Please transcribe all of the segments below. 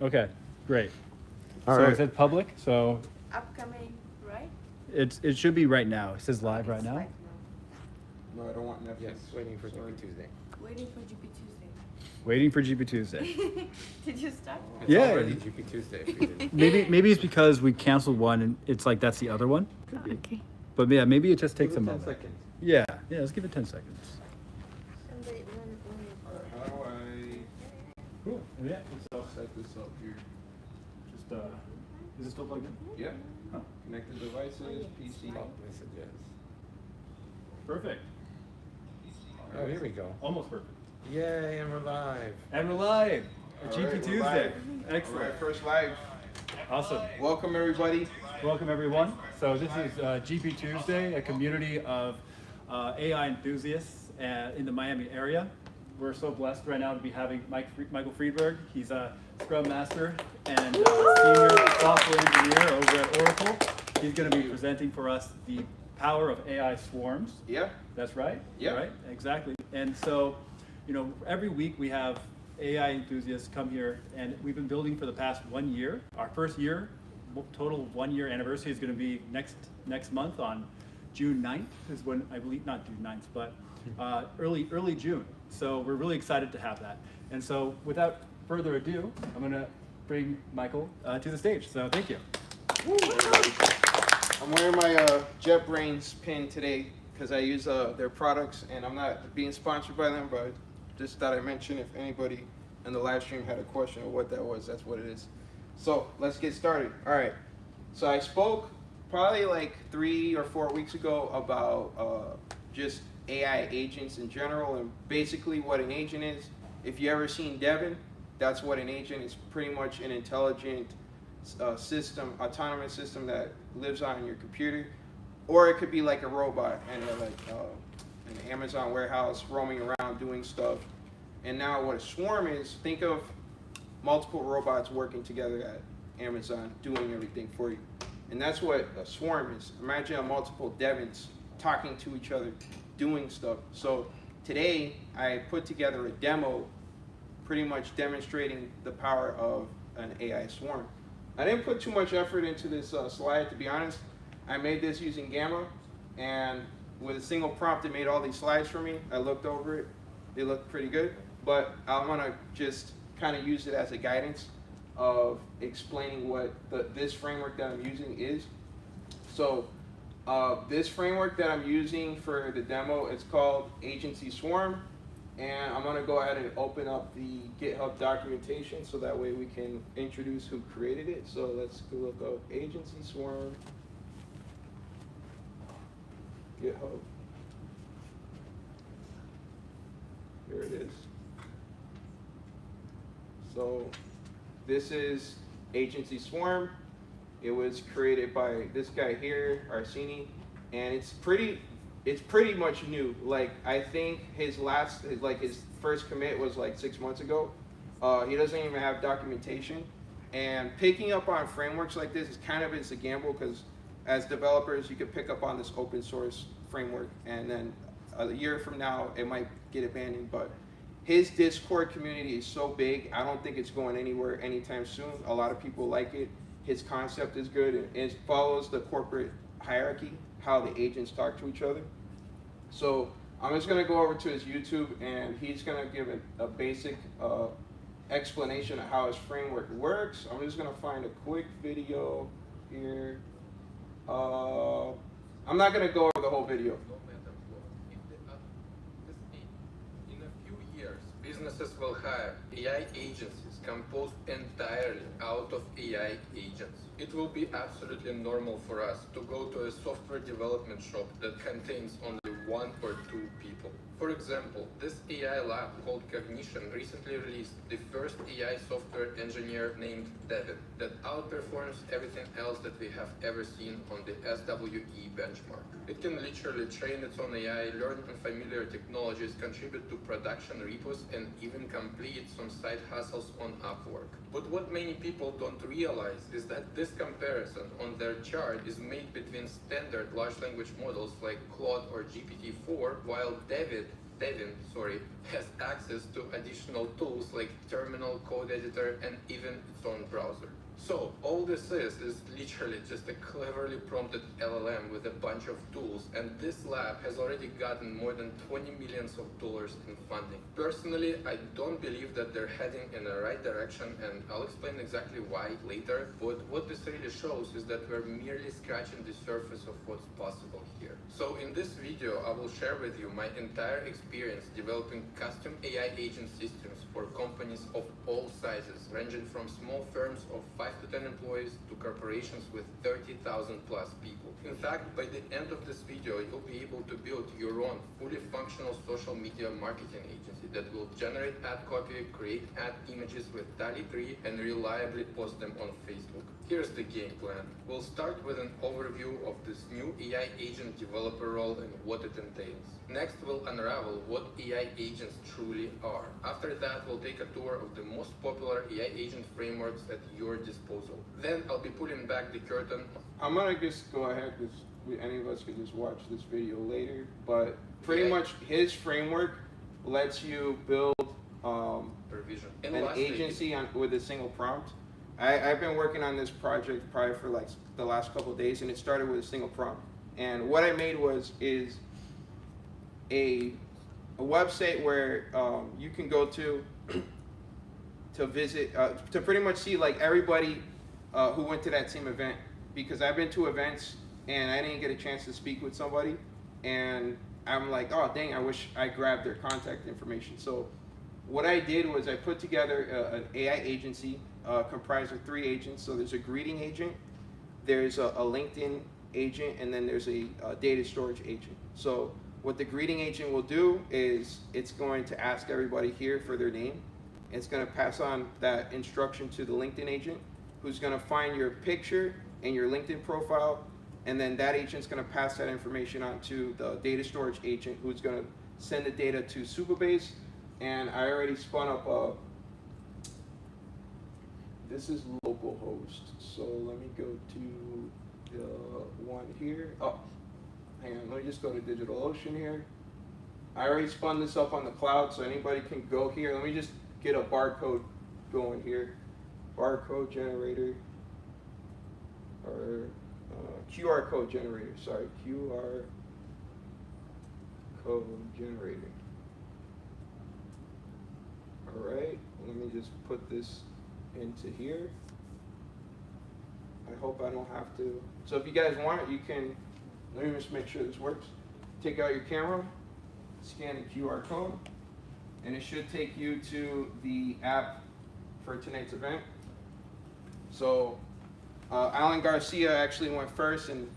Okay, great. All So right. it says public, so Upcoming, right? it should be right now. It says live right It's now. live No, I don't want Netflix. Yes, waiting for Sorry. GPTuesday. now. Waiting for GPTuesday. Waiting for GPTuesday. Did you start? It's Yeah. already GPTuesday. If you didn't. Maybe it's because we canceled one and it's like that's the other one. Okay. But yeah, maybe it just takes Give a it 10 moment. seconds. Yeah, let's give it 10 seconds. All right, how do I Cool. Yeah. So set this up here? just is it still plugged in? Yeah. Oh, Connected devices, PC. Stop messages. perfect. Oh, here we go. Almost perfect. Yay, and we're live. And we're live. All GP right, we're Tuesday. live. Excellent. All right, first live. Awesome. Welcome everybody. Welcome everyone. So this is GP Tuesday, a community of AI enthusiasts in the Miami area. We're so blessed right now to be having Michael Friedberg. He's a Scrum Master and Senior Software Engineer over at Oracle. He's going to be presenting for us the power of AI swarms. Yeah. That's right. Yeah. Right. Exactly. And so, every week we have AI enthusiasts come here, and we've been building for the past 1 year. Our first year, total 1 year anniversary is going to be next month on June 9th is when I believe, not June 9th, but early June. So we're really excited to have that. And so without further ado, I'm going to bring Michael to the stage. So thank you. I'm wearing my JetBrains pin today because I use their products, and I'm not being sponsored by them, but just thought I'd mention if anybody in the live stream had a question of what that was, that's what it is. So let's get started. All right. So I spoke probably like 3 or 4 weeks ago about just AI agents in general, and basically what an agent is. If you ever seen Devin, that's what an agent is. Pretty much an intelligent system, autonomous system that lives on your computer, or it could be like a robot and like an Amazon warehouse roaming around doing stuff. And now what a swarm is, think of multiple robots working together at Amazon doing everything for you. And that's what a swarm is. Imagine multiple Devins talking to each other, doing stuff. So today I put together a demo pretty much demonstrating the power of an AI swarm. I didn't put too much effort into this slide, to be honest. I made this using Gamma, and with a single prompt it made all these slides for me. I looked over it, they looked pretty good, but I want to just kind of use it as a guidance of explaining what this framework that I'm using is. So this framework that I'm using for the demo, it's called Agency Swarm, and I'm going to go ahead and open up the GitHub documentation so that way we can introduce who created it. So let's go look up Agency Swarm, GitHub. Here it is. So this is Agency Swarm. It was created by this guy here, Arsini, and it's pretty much new. Like I think his first commit was like 6 months ago. He doesn't even have documentation, and picking up on frameworks like this is it's a gamble, because as developers you could pick up on this open source framework and then a year from now it might get abandoned. But his Discord community is so big, I don't think it's going anywhere anytime soon. A lot of people like it. His concept is good, and it follows the corporate hierarchy, how the agents talk to each other. So I'm just going to go over to his YouTube, and he's going to give a basic explanation of how his framework works. I'm just going to find a quick video here. I'm not going to go over the whole video. In a few years, businesses will hire AI agencies composed entirely out of AI agents. It will be absolutely normal for us to go to a software development shop that contains only 1 or 2 people. For example, this AI lab called Cognition recently released the first AI software engineer named David that outperforms everything else that we have ever seen on the SWE benchmark. It can literally train its own AI, learn unfamiliar technologies, contribute to production repos, and even complete some side hustles on Upwork. But what many people don't realize is that this comparison on their chart is made between standard large language models like Claude or GPT-4, while David Devin, has access to additional tools like terminal, code editor, and even its own browser. So all this is literally just a cleverly prompted LLM with a bunch of tools, and this lab has already gotten more than $20 million in funding. Personally, I don't believe that they're heading in the right direction, and I'll explain exactly why later, but what this really shows is that we're merely scratching the surface of what's possible here. So in this video, I will share with you my entire experience developing custom AI agent systems for companies of all sizes, ranging from small firms of 5 to 10 employees to corporations with 30,000 plus people. In fact, by the end of this video, you'll be able to build your own fully functional social media marketing agency that will generate ad copy, create ad images with DALL-E 3, and reliably post them on Facebook. Here's the game plan. We'll start with an overview of this new AI agent developer role and what it entails. Next, we'll unravel what AI agents truly are. After that, we'll take a tour of the most popular AI agent frameworks at your disposal. Then I'll be pulling back the curtain. I'm gonna just go ahead because any of us could just watch this video later. But pretty much his framework lets you build Revision. an agency with a single prompt. I've been working on this project probably for like the last couple of days, and it started with a single prompt. And what I made is a website where you can go to visit to pretty much see like everybody who went to that same event, because I've been to events and I didn't get a chance to speak with somebody, and I'm like, oh dang, I wish I grabbed their contact information. So what I did was I put together an AI agency comprised of 3 agents. So there's a greeting agent, there's a LinkedIn agent, and then there's a data storage agent. So what the greeting agent will do is it's going to ask everybody here for their name. It's going to pass on that instruction to the LinkedIn agent, who's going to find your picture and your LinkedIn profile, and then that agent's going to pass that information on to the data storage agent, who's going to send the data to Supabase. And I already spun up this is localhost. So let me go to the one here. Oh, hang on, let me just go to DigitalOcean here. I already spun this up on the cloud, so anybody can go here. Let me just get a barcode going here. Barcode generator, or QR code generator, sorry, QR code generator. All right, let me just put this into here. I hope I don't have to. So if you guys want, you can, let me just make sure this works. Take out your camera, scan the QR code, and it should take you to the app for tonight's event. So Alan Garcia actually went first, and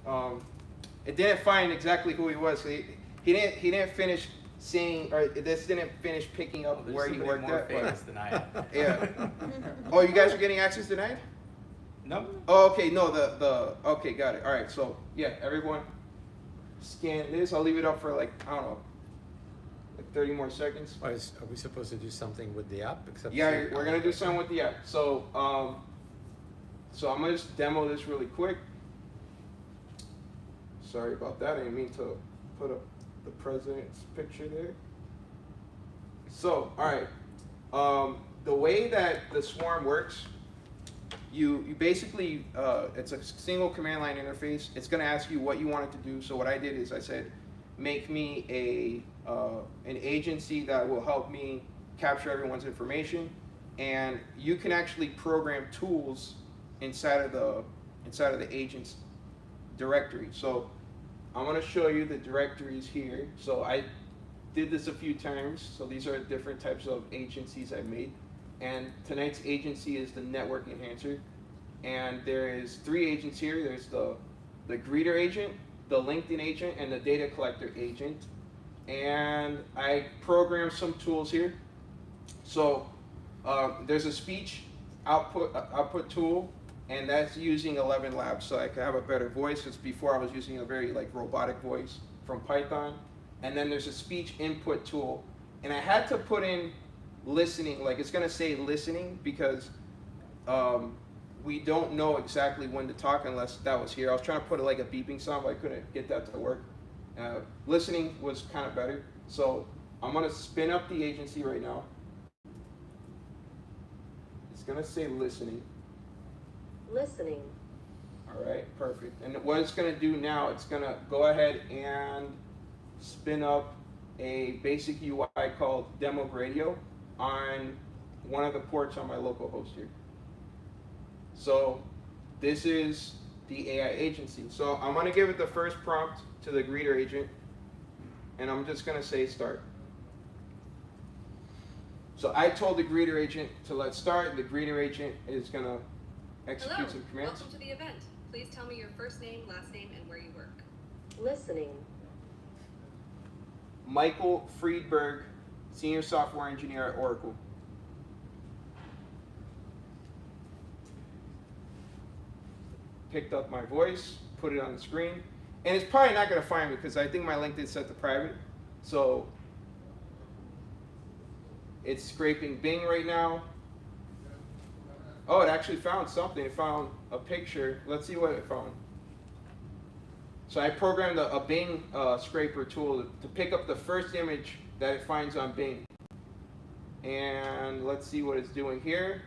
it didn't find exactly who he was. So he didn't finish seeing, or this didn't finish picking up where he worked at. Famous than I am. Yeah. Oh, you guys are getting access tonight? No. Oh, okay. No, okay, got it. All right. So yeah, everyone, scan this. I'll leave it up for like, I don't know, like 30 more seconds. Are we supposed to do something with the app? Yeah, we're gonna do something with the app. So so I'm gonna just demo this really quick. Sorry about that. I didn't mean to put up the president's picture there. So, all right. The way that the Swarm works, you basically, it's a single command line interface. It's gonna ask you what you want it to do. So what I did is I said, make me an agency that will help me capture everyone's information, and you can actually program tools inside of the agent's directory. So I'm going to show you the directories here. So I did this a few times. So these are different types of agencies I made, and tonight's agency is the network enhancer, and there is 3 agents here. There's the greeter agent, the LinkedIn agent, and the data collector agent. And I programmed some tools here. So there's a speech output tool, and that's using 11 Labs, so I can have a better voice. Because before I was using a very like robotic voice from Python. And then there's a speech input tool, and I had to put in listening, like it's gonna say listening, because we don't know exactly when to talk unless that was here. I was trying to put like a beeping sound, but I couldn't get that to work. Listening was kind of better. So I'm gonna spin up the agency right now. It's gonna say listening. Listening. All right, perfect. And what it's gonna do now, it's gonna go ahead and spin up a basic UI called Demo Radio on one of the ports on my local host here. So this is the AI agency. So I'm gonna give it the first prompt to the greeter agent, and I'm just gonna say start. So I told the greeter agent to let's start. The greeter agent is gonna execute Hello, some commands. welcome to the event. Please tell me your first name, last name, and where you work. Listening. Michael Friedberg, Senior Software Engineer at Oracle. Picked up my voice, put it on the screen, and it's probably not going to find me because I think my LinkedIn set to private. So it's scraping Bing right now. Oh, it actually found something. It found a picture. Let's see what it found. So I programmed a Bing scraper tool to pick up the first image that it finds on Bing. And let's see what it's doing here.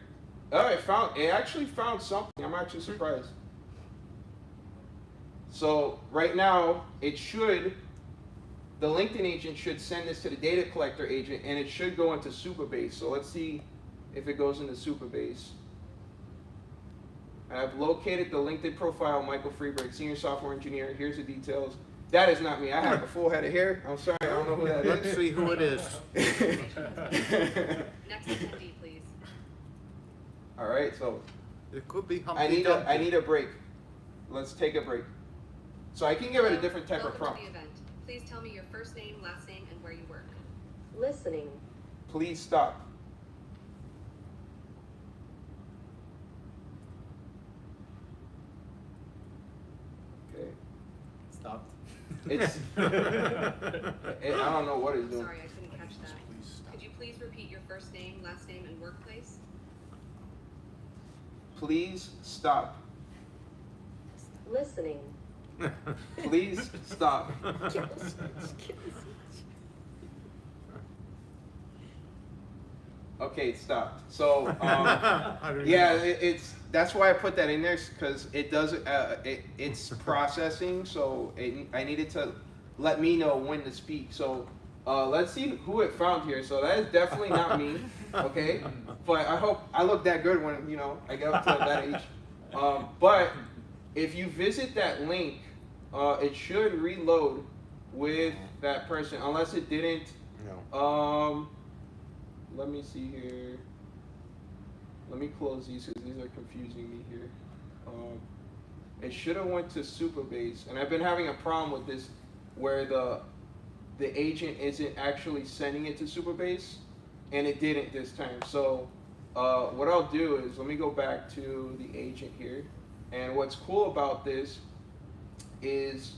Oh, it actually found something. I'm actually surprised. So right now, the LinkedIn agent should send this to the data collector agent, and it should go into Supabase. So let's see if it goes into Supabase. I've located the LinkedIn profile, Michael Friedberg, Senior Software Engineer. Here's the details. That is not me. I have a full head of hair. I'm sorry, I don't know who that is. Let's see who it is. Next attendee, please. All right, so It could be I need a break. Let's take a break. So I can give it a different type of Welcome prompt. to the event. Please tell me your first name, last name, and where you work. Listening. Please stop. Okay. Stopped. It's. I don't know what it's doing. Sorry, I couldn't catch that. Could you please repeat your first name, last name, and workplace? Please stop. Listening. Please stop. Okay, it stopped. So yeah, that's why I put that in there because it does it's processing. So I needed to let me know when to speak. So let's see who it found here. So that is definitely not me. Okay, but I hope I look that good when I get up to that age. But if you visit that link, it should reload with that person, unless it didn't. No. Let me see here. Let me close these because these are confusing me here. It should have went to Supabase, and I've been having a problem with this, where the agent isn't actually sending it to Supabase, and it didn't this time. So what I'll do is let me go back to the agent here, and what's cool about this is,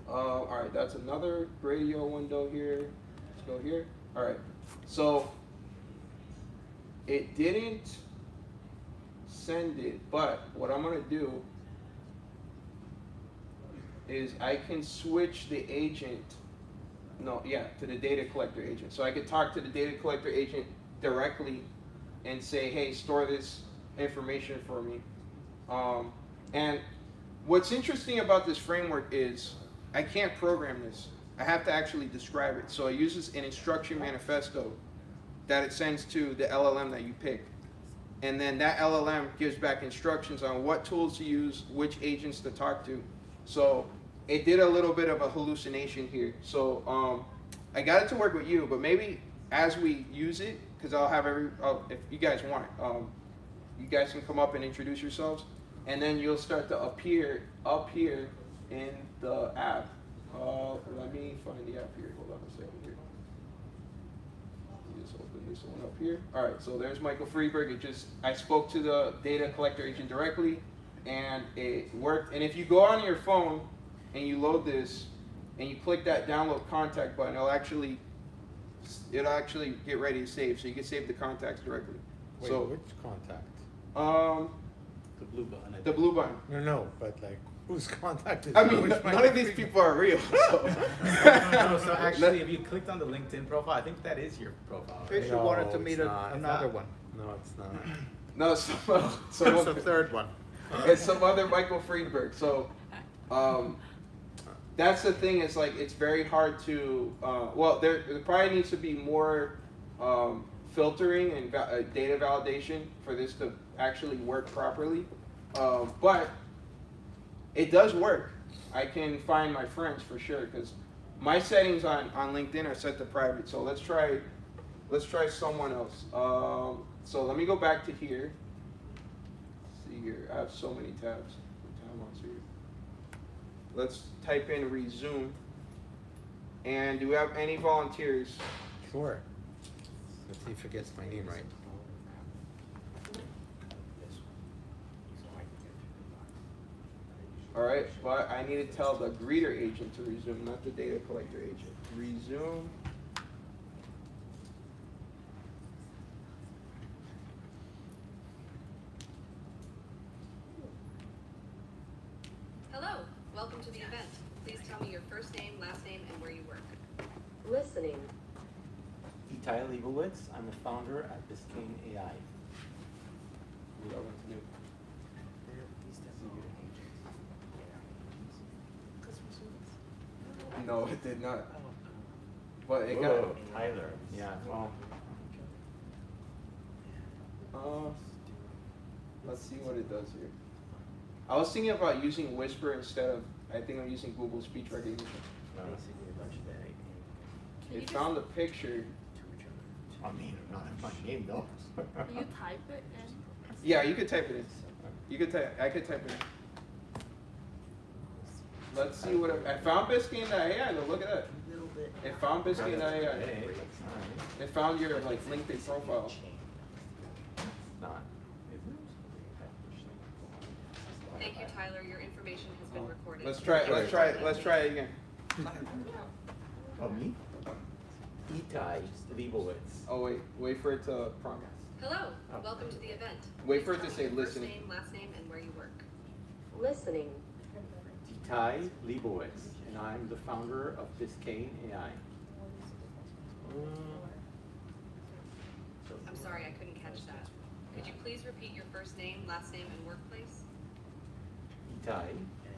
all right, that's another radio window here. Let's go here. All right, so it didn't send it, but what I'm gonna do is I can switch the agent, to the data collector agent. So I could talk to the data collector agent directly and say, hey, store this information for me. And what's interesting about this framework is I can't program this. I have to actually describe it. So it uses an instruction manifesto that it sends to the LLM that you pick. And then that LLM gives back instructions on what tools to use, which agents to talk to. So it did a little bit of a hallucination here. So I got it to work with you, but maybe as we use it, because I'll have if you guys want, you guys can come up and introduce yourselves, and then you'll start to appear up here in the app. Let me find the app here. Hold on a second here. Just open this one up here. All right, so there's Michael Friedberg. I spoke to the data collector agent directly, and it worked. And if you go on your phone and you load this, and you click that download contact button, it'll actually get ready to save. So you can save the contacts directly. Wait, so which contact? The blue button. the blue button. No, but like Who's contacted? I you? mean, Which none of these people are real. So. No, so actually, if you clicked on the LinkedIn profile, I think that is your profile. Right? Fisher wanted to No, meet it's not. It's Another not. one. No, it's not. No, It's the third one. it's some other Michael Friedberg. So, that's the thing. Is like it's very hard to. Well, there probably needs to be more filtering and data validation for this to actually work properly. But it does work. I can find my friends for sure because my settings on LinkedIn are set to private. So let's try someone else. So let me go back to here. Let's see here, I have so many tabs. Let's type in resume. And do we have any volunteers? Sure. Let's see if he gets my name right. All right, but I need to tell the greeter agent to resume, not the data collector agent. Resume. Hello, welcome to the event. Please tell me your first name, last name, and where you work. Listening. Itai Leibowitz, I'm the founder at Biscayne AI. We are going to do. No, it did not. But it got. Whoa, Tyler. Yeah, well, Let's see what it does here. I was thinking about using Whisper instead of. I think I'm using Google Speech Recognition. It found the picture. I mean, not my name though. You type it and. Yeah, you could type it in. You could type. I could type it in. Let's see what I found. Biscayne.ai. Though, look at that. It found Biscayne.ai. Hey, that's nice. It found your like LinkedIn profile. It's not. Is it? Thank you, Tyler. Your information has been recorded. Let's try it again. Oh, me? Itai Leibowitz. Oh wait for it to prompt. Hello, welcome to the event. Wait for it to Please say tell me your listening. First name, last name, and where you work. Listening. Itai Leibowitz, and I'm the founder of Biscayne AI. I'm sorry, I couldn't catch that. Could you please repeat your first name, last name, and workplace? Itai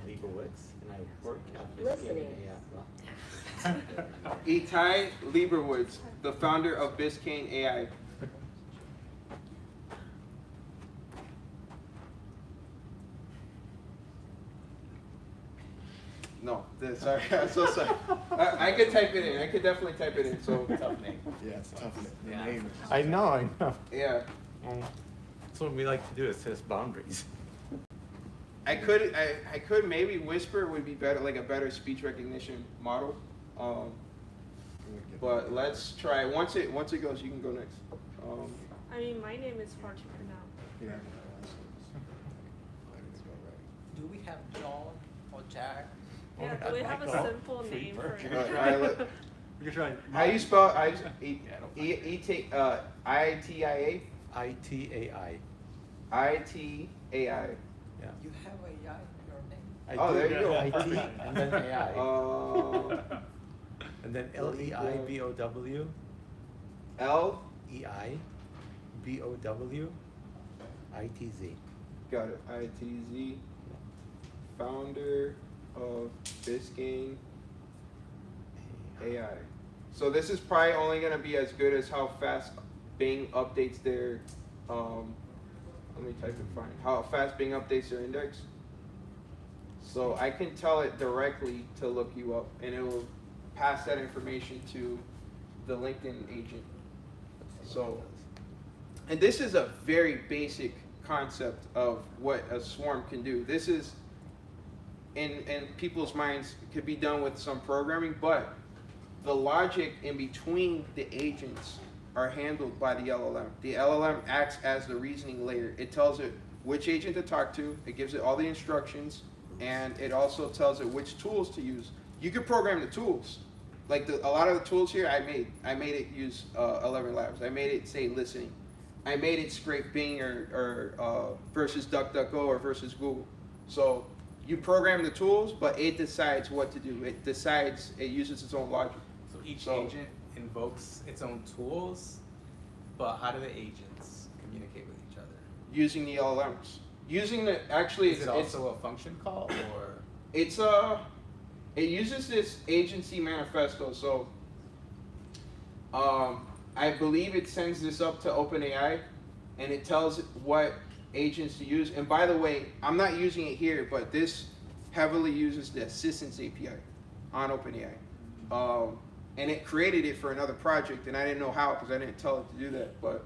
Leibowitz, and I work at Biscayne Listening. AI. Itai Leibowitz, the founder of Biscayne AI. No, sorry, I'm so sorry. I could type it in. I could definitely type it in. So Tough name. Yeah, it's tough. Yeah. Name. I know. yeah, That's what we like to do, is test boundaries. I could maybe Whisper would be better, like a better speech recognition model. But let's try. Once it goes, you can go next. I mean, my name is hard to pronounce. Yeah. Do we have John or Jack? Yeah, Oh, do we have a Michael simple name for Friedberg. it? Alright, look. We can try. How you spell ITIA? ITAI. ITAI. Yeah. You have AI in your name. I Oh, do there you go. IT and then AI. And then LEIBOW. L. EIBOW. ITZ. Got it. ITZ. Founder of Biscayne AI. So this is probably only going to be as good as how fast Bing updates their. Let me type it fine. How fast Bing updates their index. So I can tell it directly to look you up, and it will pass that information to the LinkedIn agent. So, and this is a very basic concept of what a swarm can do. This is, in people's minds, could be done with some programming, but the logic in between the agents are handled by the LLM. The LLM acts as the reasoning layer. It tells it which agent to talk to, it gives it all the instructions, and it also tells it which tools to use. You can program the tools. Like a lot of the tools here I made it use 11 Labs. I made it say listening. I made it scrape Bing or versus DuckDuckGo or versus Google. So you program the tools, but it decides what to do. It decides, it uses its own logic. So each So- agent invokes its own tools, but how do the agents communicate with each other? Using the LLMs. Using the, actually, Is it also a function call or? it uses this agency manifesto. So, I believe it sends this up to OpenAI, and it tells it what agents to use. And by the way, I'm not using it here, but this heavily uses the Assistance API on OpenAI. And it created it for another project, and I didn't know how because I didn't tell it to do that. But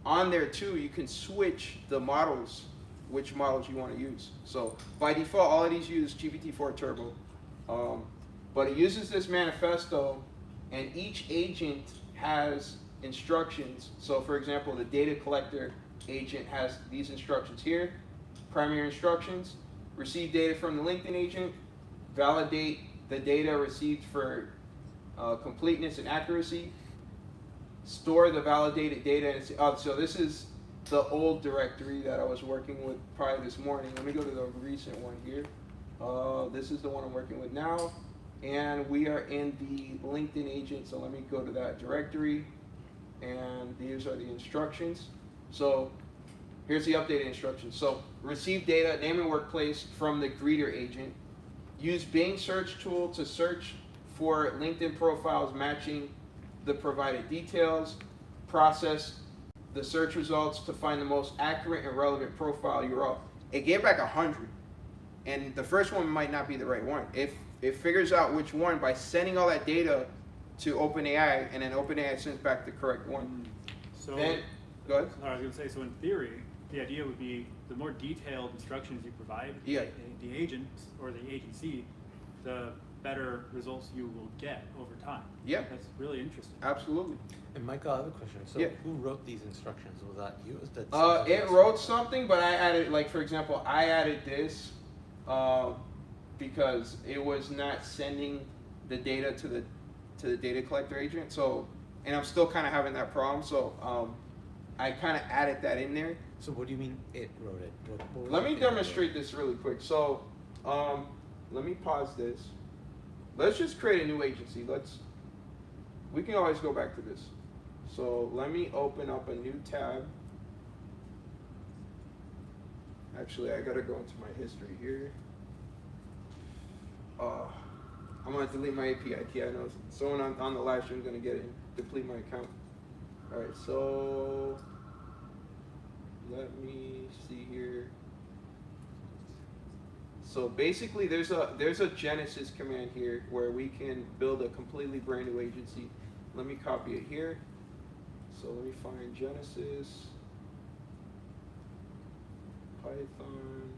on there too, you can switch the models, which models you want to use. So by default, all of these use GPT-4 Turbo, but it uses this manifesto, and each agent has instructions. So for example, the data collector agent has these instructions here: primary instructions, receive data from the LinkedIn agent, validate the data received for completeness and accuracy, store the validated data. And so this is the old directory that I was working with probably this morning. Let me go to the recent one here. This is the one I'm working with now, and we are in the LinkedIn agent. So let me go to that directory, and these are the instructions. So here's the updated instructions. So receive data, name and workplace from the greeter agent. Use Bing search tool to search for LinkedIn profiles matching the provided details. Process the search results to find the most accurate and relevant profile URL. It gave back 100, and the first one might not be the right one. If it figures out which one by sending all that data to OpenAI, and then OpenAI sends back the correct one. So, Then, go ahead. I was going to say, so in theory, the idea would be the more detailed instructions you provide Yeah. the agent or the agency, the better results you will get over time. Yeah. That's really interesting. Absolutely. And Michael, I have a question. So Yeah. who wrote these instructions? Was that you? Is that It wrote something, but I added, like for example, I added this because it was not sending the data to the data collector agent. So, and I'm still kind of having that problem. So, I kind of added that in there. So what do you mean it wrote it? What was Let the me thing that demonstrate this really quick. So, let me pause this. Let's just create a new agency. We can always go back to this. So let me open up a new tab. Actually, I gotta go into my history here. I'm gonna delete my API key. I know someone on the live stream is gonna get it and deplete my account. All right, so let me see here. So basically, there's a Genesis command here where we can build a completely brand new agency. Let me copy it here. So let me find Genesis, Python.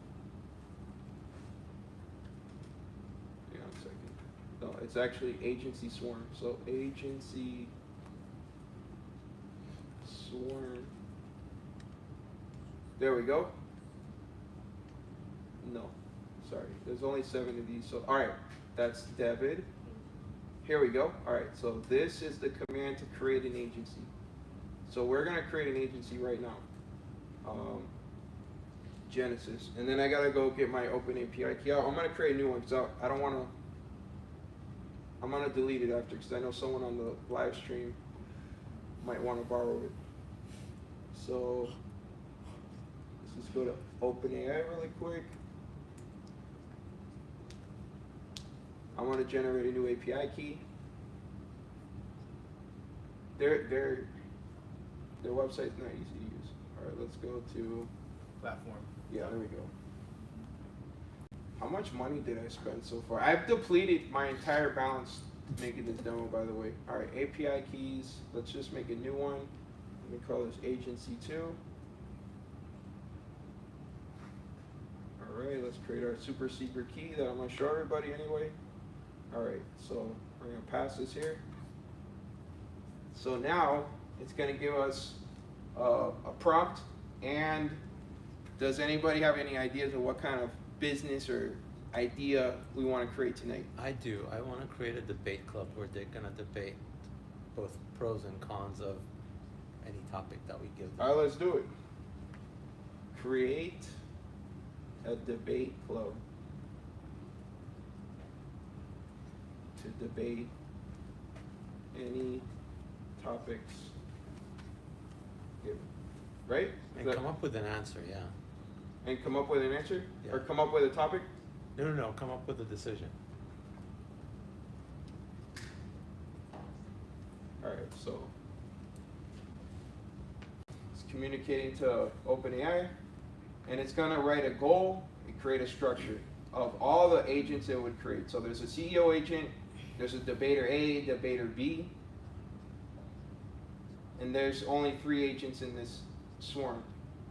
Hang on a second. No, it's actually agency swarm. So agency swarm. There we go. No. Sorry, there's only 7 of these. So, all right, that's David. Here we go. All right, so this is the command to create an agency. So we're gonna create an agency right now. Genesis, and then I gotta go get my Open API key out. I'm gonna create a new one because I don't wanna. I'm gonna delete it after because I know someone on the live stream might want to borrow it. So let's just go to OpenAI really quick. I want to generate a new API key. Their website's not easy to use. All right, let's go to platform? Yeah, there we go. How much money did I spend so far? I've depleted my entire balance making this demo, by the way. All right, API keys. Let's just make a new one. Let me call this agency 2. All right, let's create our super secret key that I'm gonna show everybody anyway. All right, so we're gonna pass this here. So now it's gonna give us a prompt. And does anybody have any ideas of what kind of business or idea we want to create tonight? I do. I want to create a debate club where they're gonna debate both pros and cons of any topic that we give them. All right, let's do it. Create a debate club to debate any topics given. Right? And That- come up with an answer, yeah. and come up with an answer? Yeah. Or come up with a topic? No, come up with a decision. Alright, so it's communicating to OpenAI, and it's gonna write a goal and create a structure of all the agents it would create. So there's a CEO agent, there's a debater A, debater B, and there's only 3 agents in this swarm.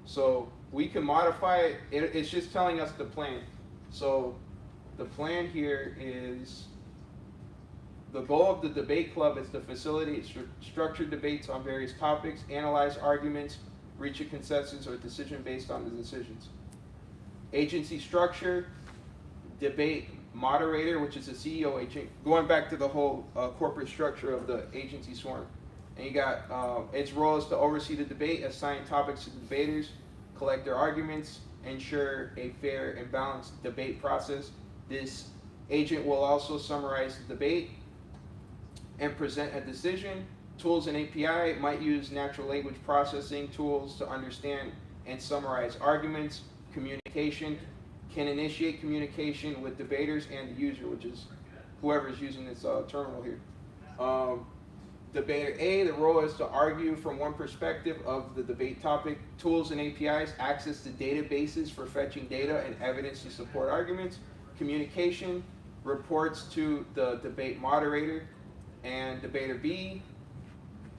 So we can modify it, it's just telling us the plan. So the plan here is, the goal of the debate club is to facilitate structured debates on various topics, analyze arguments, reach a consensus or decision based on the decisions. Agency structure, debate moderator, which is a CEO agent, going back to the whole corporate structure of the agency swarm. And you got, its role is to oversee the debate, assign topics to the debaters, collect their arguments, ensure a fair and balanced debate process. This agent will also summarize the debate and present a decision. Tools and API might use natural language processing tools to understand and summarize arguments. Communication can initiate communication with debaters and the user, which is whoever's using this terminal here. Debater A, the role is to argue from one perspective of the debate topic. Tools and APIs, access to databases for fetching data and evidence to support arguments. Communication, reports to the debate moderator. And debater B,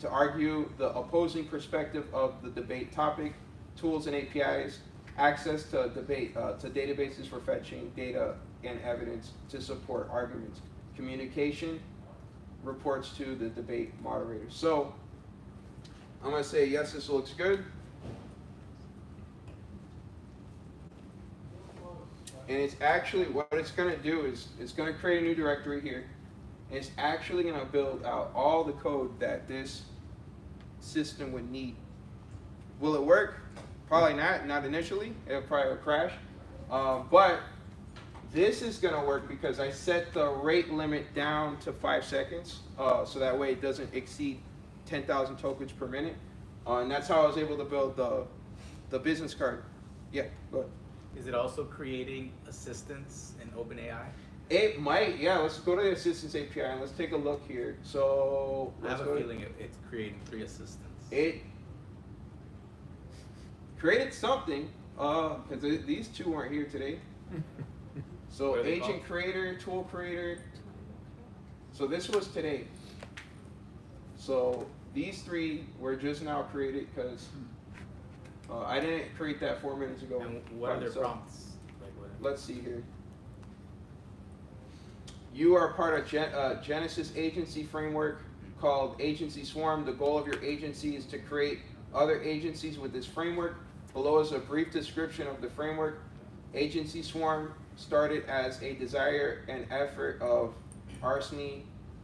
to argue the opposing perspective of the debate topic. Tools and APIs, access to databases for fetching data and evidence to support arguments. Communication, reports to the debate moderator. So I'm going to say, yes, this looks good. And it's actually, what it's going to do is it's going to create a new directory here. And it's actually going to build out all the code that this system would need. Will it work? Probably not initially. It'll probably crash. But this is going to work because I set the rate limit down to 5 seconds. So that way it doesn't exceed 10,000 tokens per minute. And that's how I was able to build the business card. Yeah, go ahead. Is it also creating assistants in OpenAI? It might, yeah. Let's go to the assistance API and let's take a look here. So I let's have go a to- feeling it's creating 3 assistants. It created something, because these 2 weren't here today. So What are they agent called? creator, tool creator. So this was today. So these 3 were just now created because I didn't create that 4 minutes ago. And what by are their myself. prompts? Like what? Let's see here. You are part of Genesis agency framework called Agency Swarm. The goal of your agency is to create other agencies with this framework. Below is a brief description of the framework. Agency Swarm started as a desire and effort of Arseny,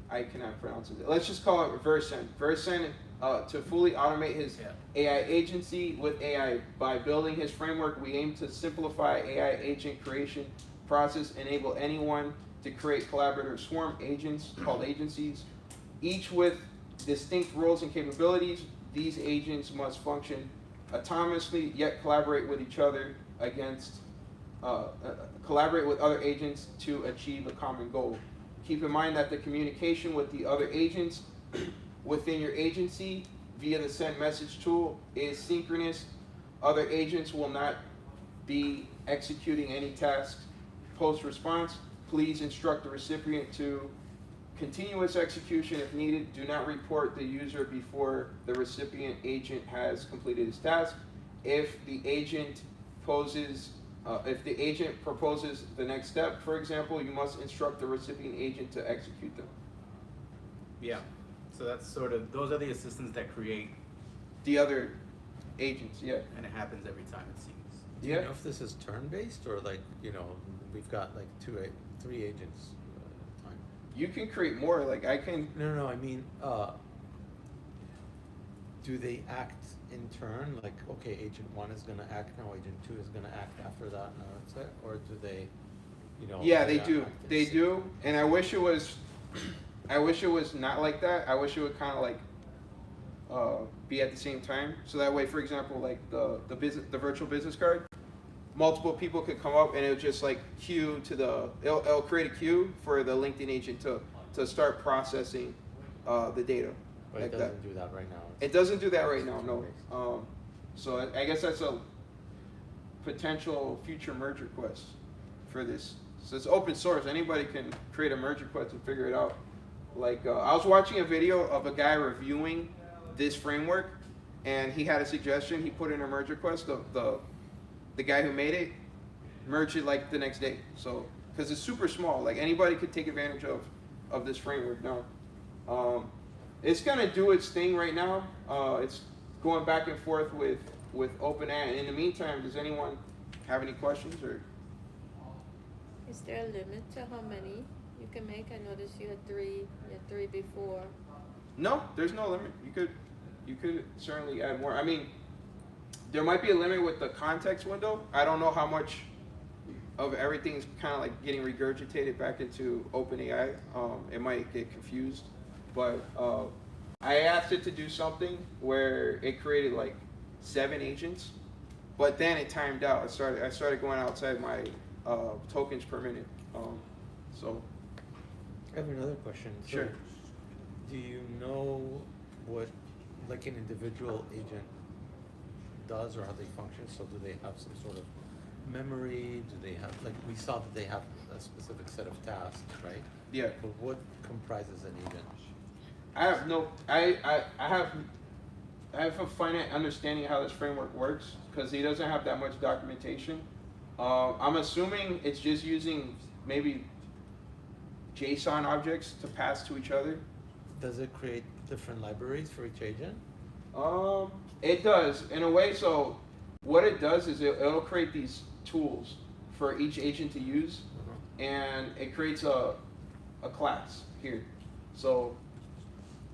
I cannot pronounce it. Let's just call it Versen. Versen, to fully automate his AI agency with AI. By building his framework, we aim to simplify AI agent creation process, enable anyone to create collaborative swarm agents called agencies, each with distinct roles and capabilities. These agents must function autonomously, yet collaborate with each other collaborate with other agents to achieve a common goal. Keep in mind that the communication with the other agents within your agency via the send message tool is synchronous. Other agents will not be executing any tasks post-response. Please instruct the recipient to continuous execution if needed. Do not report the user before the recipient agent has completed his task. If the agent proposes the next step, for example, you must instruct the recipient agent to execute them. Yeah. So that's sort of, those are the assistants that create, The other agents, yeah. and it happens every time, it seems. Do you Yeah. know if this is turn-based or like, we've got like 3 agents at a time? You can create more, like I can, No, I mean, do they act in turn? Like, okay, agent 1 is gonna act now, agent 2 is gonna act after that, and that's it? Or do they, you know? Yeah, they do. act in They sync? do, and I wish it was not like that. I wish it would kind of like be at the same time. So that way, for example, like the virtual business card, multiple people could come up and it'll just like queue to it'll create a queue for the LinkedIn agent to start processing the data. But like it that. doesn't do that right now. It doesn't do that right now, no. So I guess that's a potential future merge request for this. So it's open source. Anybody can create a merge request and figure it out. Like I was watching a video of a guy reviewing this framework, and he had a suggestion. He put in a merge request. The guy who made it merged it like the next day. So because it's super small, like anybody could take advantage of this framework now. It's gonna do its thing right now. It's going back and forth with OpenAI. And in the meantime, does anyone have any questions or? Is there a limit to how many you can make? I noticed you had three before. No, there's no limit. You could certainly add more. I mean, there might be a limit with the context window. I don't know how much of everything is kind of like getting regurgitated back into OpenAI. It might get confused, but I asked it to do something where it created like 7 agents, but then it timed out. I started going outside my tokens per minute. So I have another question. So, Sure. do you know what, like, an individual agent does or how they function? So do they have some sort of memory? Do they have, like, we saw that they have a specific set of tasks, right? yeah. But what comprises an agent? I have a finite understanding of how this framework works because he doesn't have that much documentation. I'm assuming it's just using maybe JSON objects to pass to each other. Does it create different libraries for each agent? It does in a way. So what it does is it'll create these tools for each agent to use, and it creates a class here. So,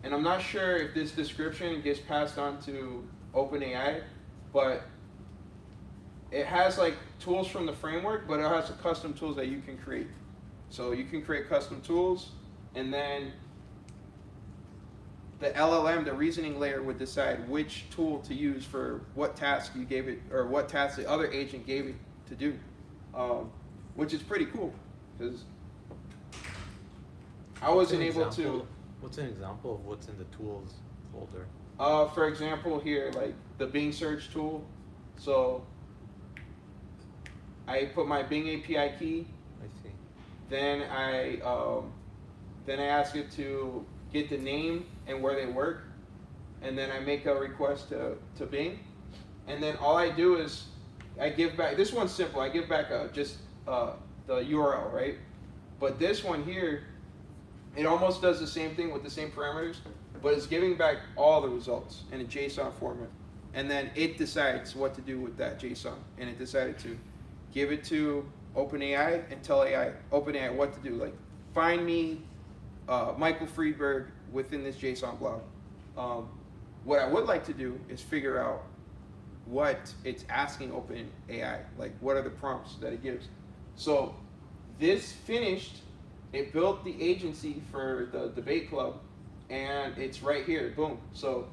and I'm not sure if this description gets passed on to OpenAI, but it has like tools from the framework, but it has custom tools that you can create. So you can create custom tools, and then the LLM, the reasoning layer, would decide which tool to use for what task you gave it, or what task the other agent gave it to do, which is pretty cool because I wasn't able to. What's an example of what's in the tools folder? For example, here, like the Bing search tool. So I put my Bing API key. I see. Then I ask it to get the name and where they work, and then I make a request to Bing, and then all I do is I give back. This one's simple. I give back just the URL, right? But this one here, it almost does the same thing with the same parameters, but it's giving back all the results in a JSON format, and then it decides what to do with that JSON, and it decided to give it to OpenAI and tell OpenAI what to do. Like, find me Michael Friedberg within this JSON blob. What I would like to do is figure out what it's asking OpenAI, like what are the prompts that it gives. So this finished, it built the agency for the debate club, and it's right here, boom. So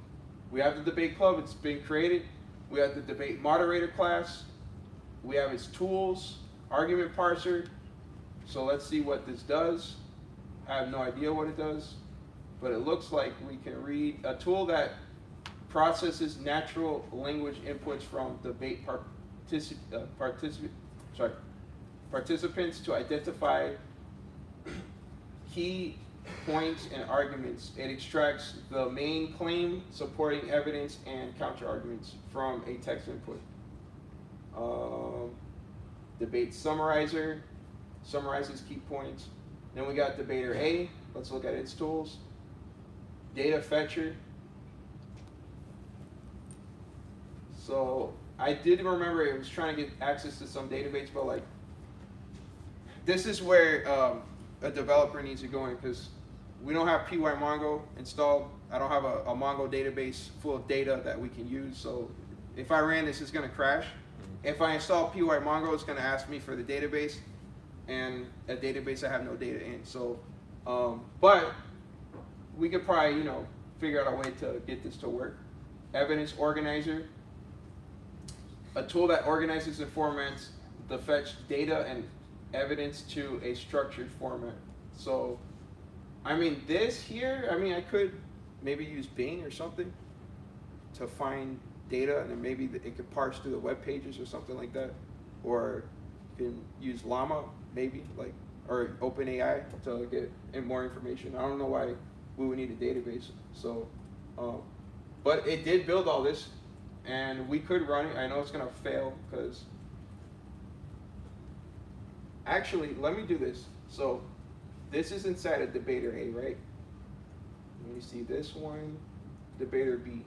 we have the debate club, it's been created. We have the debate moderator class. We have its tools, argument parser. So let's see what this does. I have no idea what it does, but it looks like we can read a tool that processes natural language inputs from debate participants to identify key points and arguments. It extracts the main claim, supporting evidence, and counter arguments from a text input. Debate summarizer summarizes key points. Then we got debater A. Let's look at its tools. Data fetcher. So I did remember it was trying to get access to some database, but like this is where a developer needs to go in because we don't have PyMongo installed, I don't have a Mongo database full of data that we can use. So if I ran this, it's gonna crash. If I install PY Mongo, it's gonna ask me for the database, and a database I have no data in. So, but we could probably, you know, figure out a way to get this to work. Evidence organizer, a tool that organizes and formats the fetched data and evidence to a structured format. So, I mean, this here, I mean, I could maybe use Bing or something to find data, and then maybe it could parse through the web pages or something like that. Or you can use Llama, maybe, like, or OpenAI to get more information. I don't know why we would need a database. So, but it did build all this, and we could run it. I know it's gonna fail because, actually, let me do this. So, this is inside of Debater A, right? Let me see this one, Debater B.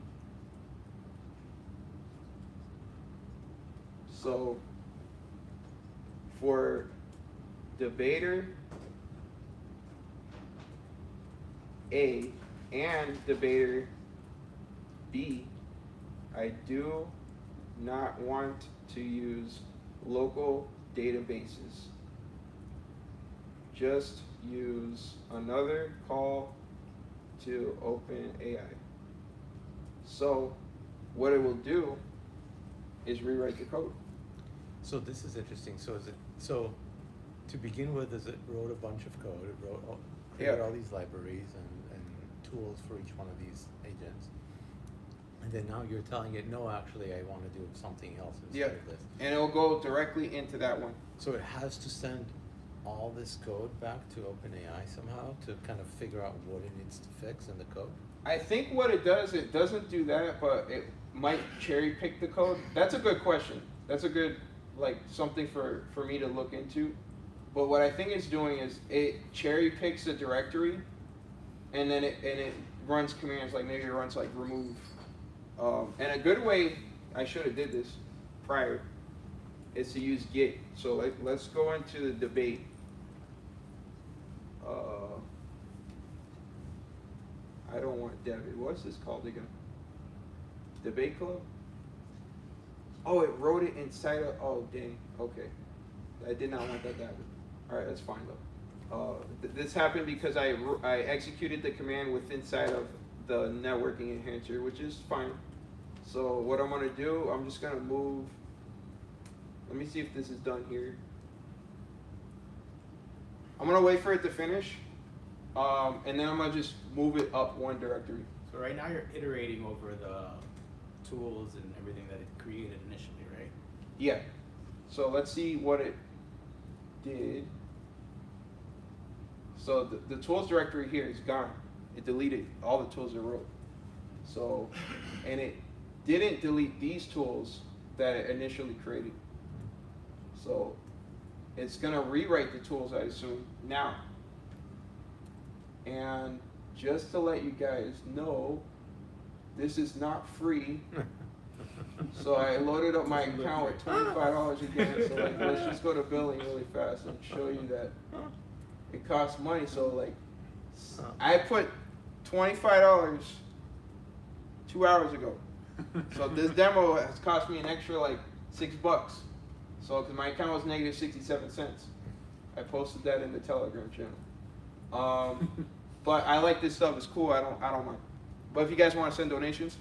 So, for Debater A and Debater B, I do not want to use local databases. Just use another call to OpenAI. So what it will do is rewrite the code. So this is interesting. So to begin with, it wrote a bunch of code. It created all these libraries and tools for each one of these agents. And then now you're telling it, no, actually, I want to do something else instead of this. And it'll go directly into that one. So it has to send all this code back to OpenAI somehow to kind of figure out what it needs to fix in the code? I think what it does, it doesn't do that, but it might cherry pick the code. That's a good question. That's a good, like, something for me to look into. But what I think it's doing is it cherry picks a directory, and then it runs commands, like maybe it runs like remove. And a good way, I should have did this prior, is to use git. So let's go into the debate. I don't want David. What's this called again? Debate club? Oh, it wrote it inside of, oh dang, okay. I did not want that to happen. All right, that's fine though. This happened because I executed the command with inside of the networking enhancer, which is fine. So what I'm gonna do, I'm just gonna move. Let me see if this is done here. I'm gonna wait for it to finish, and then I'm gonna just move it up one directory. So right now you're iterating over the tools and everything that it created initially, right? Yeah. So let's see what it did. So the tools directory here is gone. It deleted all the tools it wrote. So, and it didn't delete these tools that it initially created. So it's gonna rewrite the tools, I assume, now. And just to let you guys know, this is not free. So I loaded up my account with $25 again. So like, let's just go to billing really fast and show you that it costs money. So like, I put $25 2 hours ago. So this demo has cost me an extra like $6. So because my account was negative 67 cents. I posted that in the Telegram channel. But I like this stuff. It's cool. I don't mind. But if you guys want to send donations,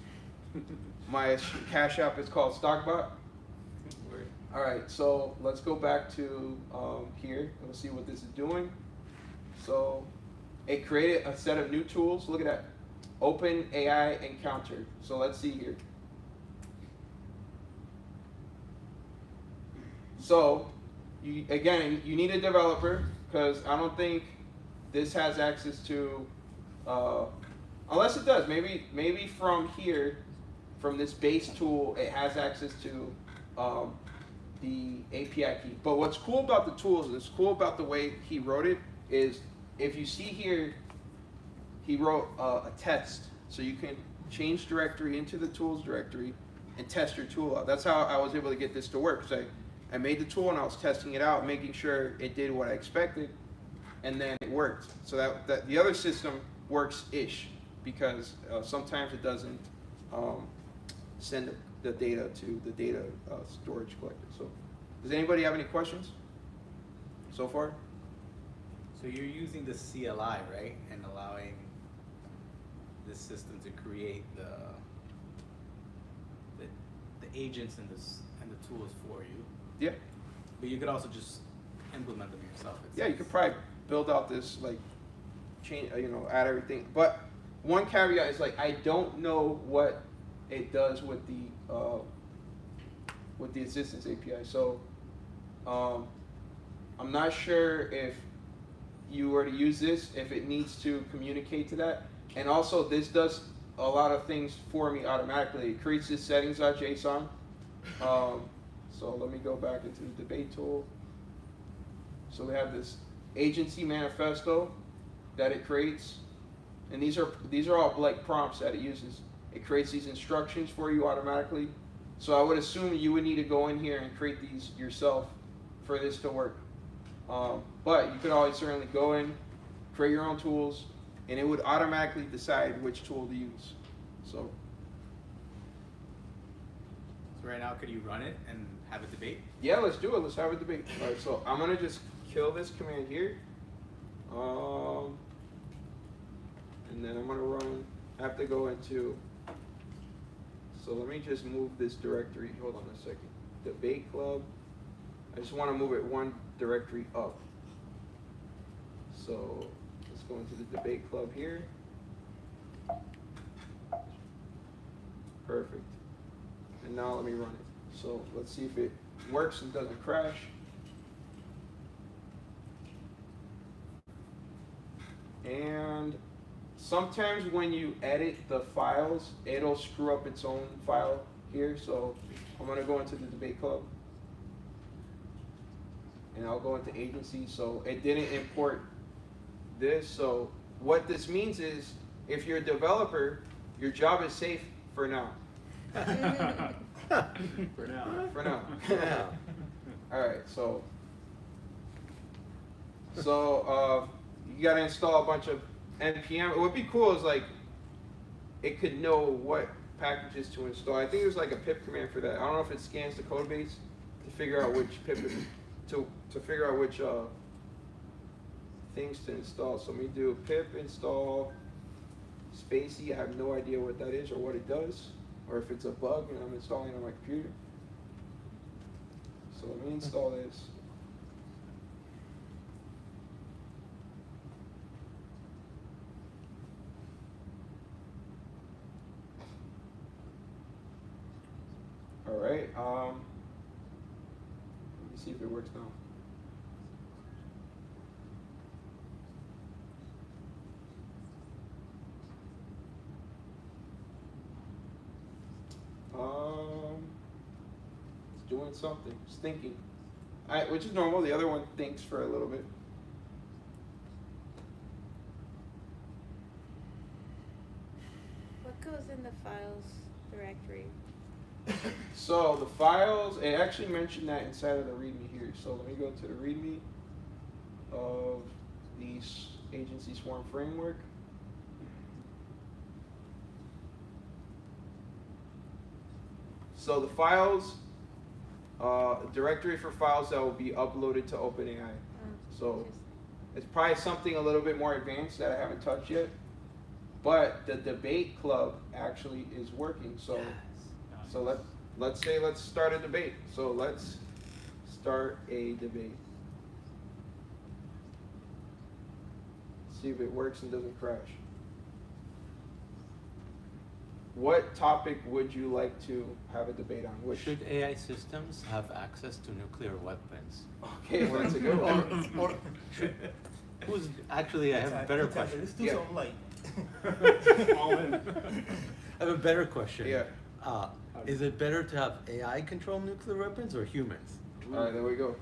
my Cash App is called Stockbot. All right, so let's go back to here and we'll see what this is doing. So it created a set of new tools. Look at that. OpenAI Encounter. So let's see here. So again, you need a developer because I don't think this has access to, unless it does, maybe from here, from this base tool, it has access to the API key. But what's cool about the tools, and it's cool about the way he wrote it, is if you see here, he wrote a test. So you can change directory into the tools directory and test your tool out. That's how I was able to get this to work. So I made the tool and I was testing it out, making sure it did what I expected, and then it worked. So that the other system works-ish. because sometimes it doesn't send the data to the data storage collector. So, does anybody have any questions so far? So you're using the CLI, right? And allowing this system to create the agents and the tools for you. Yeah. But you could also just implement them yourself. Yeah, you could probably build out this like change, add everything. But one caveat is like I don't know what it does with the assistance API. So I'm not sure if you were to use this, if it needs to communicate to that. And also this does a lot of things for me automatically. It creates this settings.json. So let me go back into the debate tool. So we have this agency manifesto that it creates, and these are all like prompts that it uses. It creates these instructions for you automatically. So I would assume you would need to go in here and create these yourself for this to work. But you could always certainly go in, create your own tools, and it would automatically decide which tool to use. So right now, could you run it and have a debate? yeah, let's do it. Let's have a debate. All right, so I'm gonna just kill this command here. And then I'm gonna run, I have to go into, so let me just move this directory, hold on a second. Debate club, I just wanna move it one directory up. So let's go into the debate club here. Perfect. And now let me run it. So let's see if it works and doesn't crash. And sometimes when you edit the files, it'll screw up its own file here. So I'm gonna go into the debate club. And I'll go into agency. So it didn't import this. So what this means is if you're a developer, your job is safe for now. For now. For now. All right, so you gotta install a bunch of npm. What would be cool is like it could know what packages to install. I think there's like a pip command for that. I don't know if it scans the code base to figure out which pip to figure out which things to install. So let me do pip install spacey. I have no idea what that is or what it does, or if it's a bug and I'm installing it on my computer. So let me install this. All right, let me see if it works now. It's doing something. It's thinking. Which is normal. The other one thinks for a little bit. What goes in the files directory? So the files, it actually mentioned that inside of the README here. So let me go to the README of the agency swarm framework. So the files, directory for files that will be uploaded to OpenAI. So it's probably something a little bit more advanced that I haven't touched yet. But the debate club actually is working. So let's start a debate. So let's start a debate. See if it works and doesn't crash. What topic would you like to have a debate on? Which? Should AI systems have access to nuclear weapons? Okay, well, that's a good one. Or who's actually? I have a better question. Let's do some light. All in. I have a better question. Yeah. Is it better to have AI control nuclear weapons or humans? All right, there we go.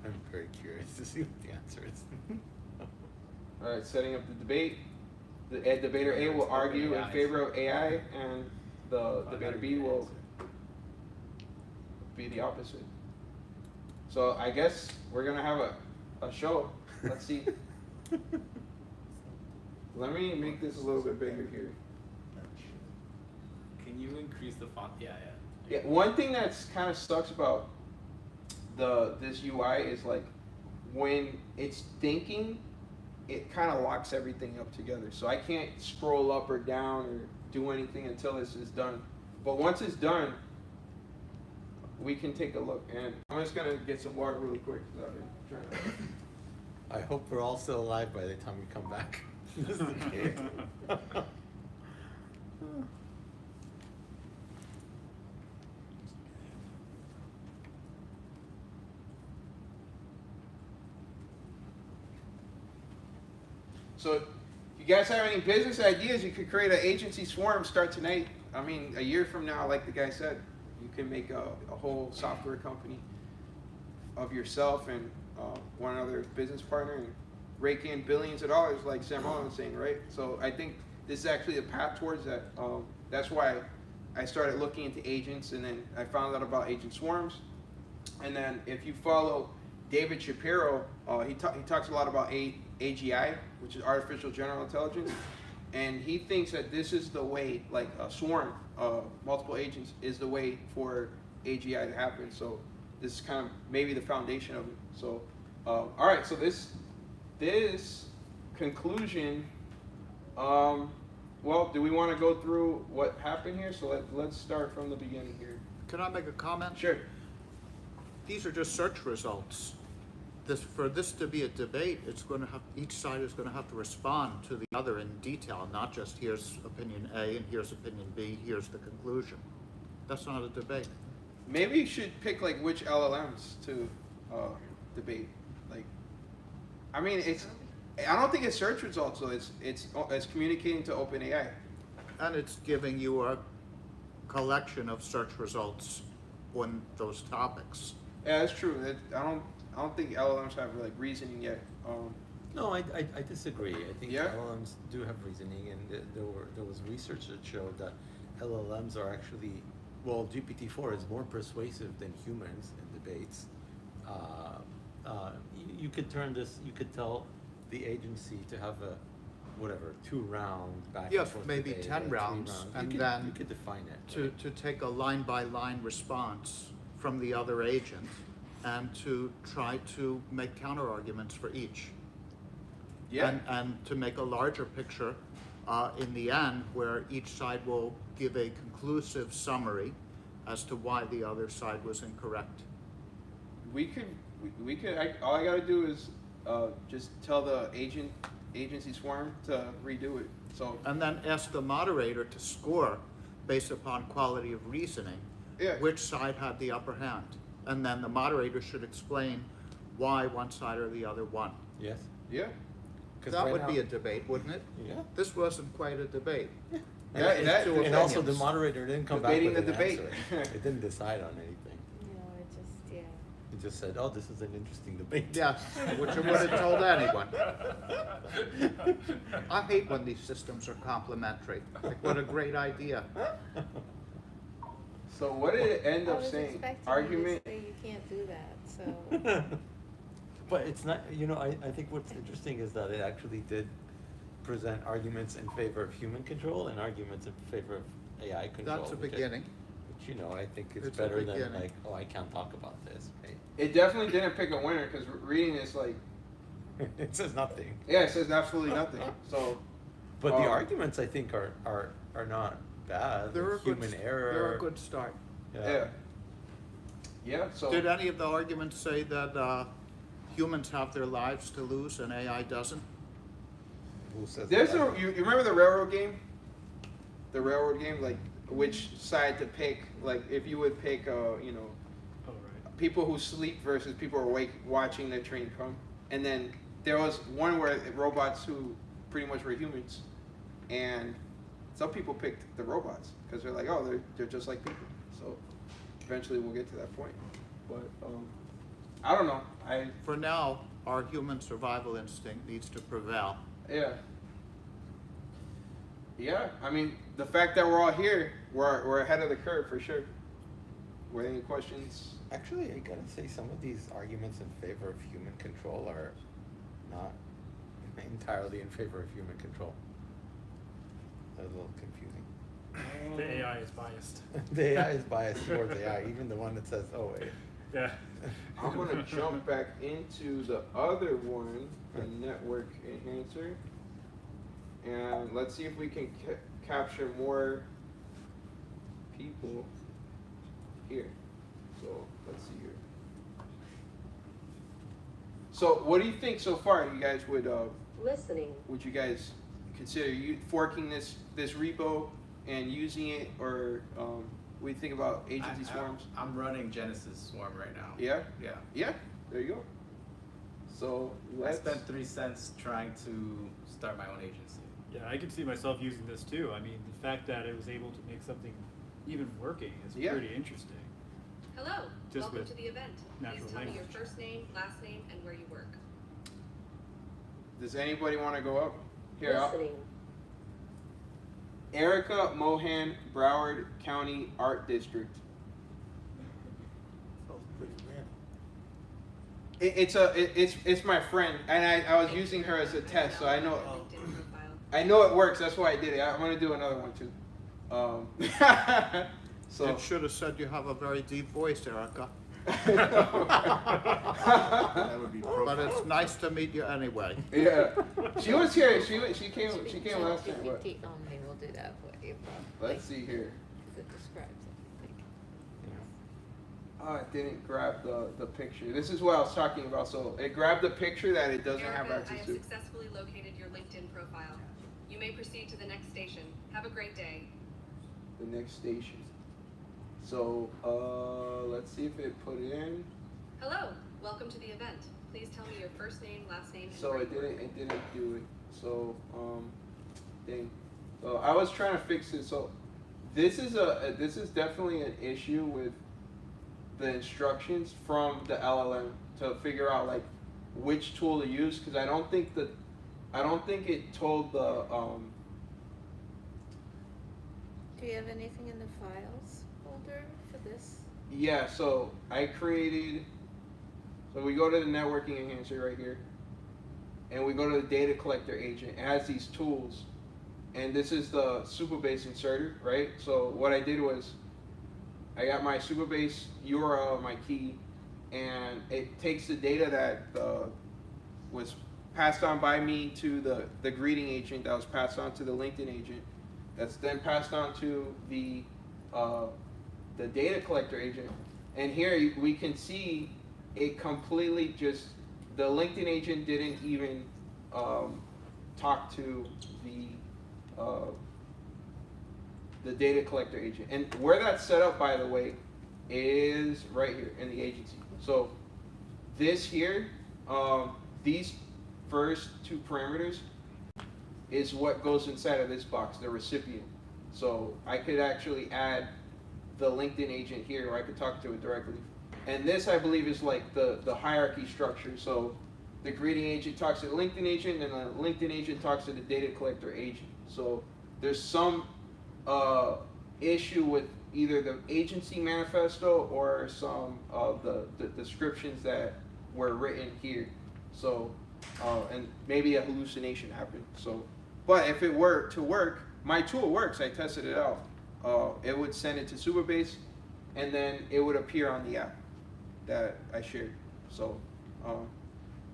I'm very curious to see what the answer is. All right, setting up the debate. The debater A will argue in favor of AI, and the debater B will be the opposite. So I guess we're gonna have a show. Let's see. Let me make this a little bit bigger here. Can you increase the font? Yeah. Yeah, one thing that's kind of sucks about this UI is like when it's thinking, it kind of locks everything up together. So I can't scroll up or down or do anything until this is done. But once it's done, we can take a look. And I'm just gonna get some water really quick. I hope we're all still alive by the time we come back. Just in case. So if you guys have any business ideas, you could create an agency swarm, start tonight. I mean, a year from now, like the guy said, you can make a whole software company of yourself and one other business partner and rake in billions of dollars like Sam Holland was saying, right? So I think this is actually a path towards that. That's why I started looking into agents, and then I found out about agent swarms. And then if you follow David Shapiro, he talks a lot about AGI, which is artificial general intelligence, and he thinks that this is the way, like a swarm, multiple agents, is the way for AGI to happen. So this is kind of maybe the foundation of it. So, all right. So this conclusion. Well, do we want to go through what happened here? So let's start from the beginning here. Can I make a comment? Sure. These are just search results. For this to be a debate, it's going to have, each side is going to have to respond to the other in detail, not just here's opinion A and here's opinion B, here's the conclusion. That's not a debate. Maybe you should pick like which LLMs to debate. Like, I mean, I don't think it's search results though. It's communicating to OpenAI. And it's giving you a collection of search results on those topics. Yeah, that's true. I don't think LLMs have like reasoning yet. No, I disagree. I think Yeah? LLMs do have reasoning, and there was research that showed that LLMs are actually, well, GPT-4 is more persuasive than humans in debates. You could tell the agency to have a, whatever, 2-round back Yeah, and forth maybe debate, 10 or 3 rounds, rounds. and you then could define it. to take a line-by-line response from the other agent and to try to make counter-arguments for each. Yeah. And to make a larger picture in the end where each side will give a conclusive summary as to why the other side was incorrect. We could. All I gotta do is just tell the agency swarm to redo it. So. And then ask the moderator to score based upon quality of reasoning, Yeah. which side had the upper hand. And then the moderator should explain why one side or the other won. Yes? Yeah. That would be a debate, wouldn't it? Yeah. This wasn't quite a debate. And also the moderator didn't come back Debating with the an debate. answer. It didn't decide on anything. No, it just, yeah. It just said, oh, this is an interesting debate. Yes, which I would have told anyone. I hate when these systems are complementary. Like, what a great idea. So what did it end I up was saying? expecting Argument. you to say you can't do that, so. But it's not, I think what's interesting is that it actually did present arguments in favor of human control and arguments in favor of AI control. That's a which beginning. Which, I think is It's a better than beginning. like, oh, I can't talk about this, right? It definitely didn't pick a winner because reading this like, It says nothing. yeah, it says absolutely nothing. So. But the arguments, I think, are not bad. They're a human good, error. They're a good start. Yeah. Yeah. So. Did any of the arguments say that humans have their lives to lose and AI doesn't? Who says There's that? you remember the railroad game? The railroad game, like which side to pick? Like if you would pick, Oh, right. people who sleep versus people who are awake watching the train come. And then there was one where robots who pretty much were humans, and some people picked the robots because they're like, oh, they're just like people. So eventually we'll get to that point. But I don't know. For now, our human survival instinct needs to prevail. Yeah. Yeah, I mean, the fact that we're all here, we're ahead of the curve for sure. Were there any questions? Actually, I gotta say, some of these arguments in favor of human control are not entirely in favor of human control. They're a little confusing. The AI is biased. The AI is biased towards AI, even the one that says, oh wait. Yeah. I'm gonna jump back into the other one, the network enhancer, and let's see if we can capture more people here. So let's see here. So what do you think so far? You guys Listening. would you guys consider forking this repo and using it, or what do you think about agency swarms? I'm running Genesis Swarm right now. Yeah? Yeah. Yeah, there you go. So I let's spent 3 cents trying to start my own agency. Yeah, I can see myself using this too. I mean, the fact that it was able to make something even working is pretty interesting. Hello, Just welcome with to the event. natural Please tell me your language. first name, last name, and where you work. Does anybody want to go up? Here, Listening. Erica Mohan, Broward County Art District. Sounds pretty random. It's my friend, and I was using her as a test, so I know LinkedIn profile. I know it works. That's why I did it. I'm gonna do another one too. So It should have said you have a very deep voice, Erica. That would be But it's nice to meet you anyway. yeah, she was here. She came last time. But GPT only will do that for you. let's see here. Because it describes everything. Oh, it didn't grab the picture. This is what I was talking about. So it grabbed the picture that it doesn't have Erica, I access have to. successfully located your LinkedIn profile. You may proceed to the next station. Have a great day. The next station. So let's see if it put it in. Hello, welcome to the event. Please tell me your first name, last name, and So where it you work. didn't do it. So dang. So I was trying to fix it. So this is definitely an issue with the instructions from the LLM to figure out like which tool to use, because I don't think it told the Do you have anything in the files folder for this? yeah. So I created. So we go to the networking enhancer right here, and we go to the data collector agent. It has these tools, and this is the Supabase inserter, right? So what I did was, I got my Supabase URL, my key, and it takes the data that was passed on by me to the greeting agent, that was passed on to the LinkedIn agent, that's then passed on to the data collector agent, and here we can see it completely just, the LinkedIn agent didn't even talk to the data collector agent. And where that's set up, by the way, is right here in the agency. So this here, these first two parameters is what goes inside of this box, the recipient. So I could actually add the LinkedIn agent here, or I could talk to it directly. And this, I believe, is like the hierarchy structure. So the greeting agent talks to the LinkedIn agent, and the LinkedIn agent talks to the data collector agent. So there's some issue with either the agency manifesto or some of the descriptions that were written here. So, and maybe a hallucination happened. So, but if it were to work, my tool works. I tested it out. It would send it to Supabase, and then it would appear on the app that I shared. So,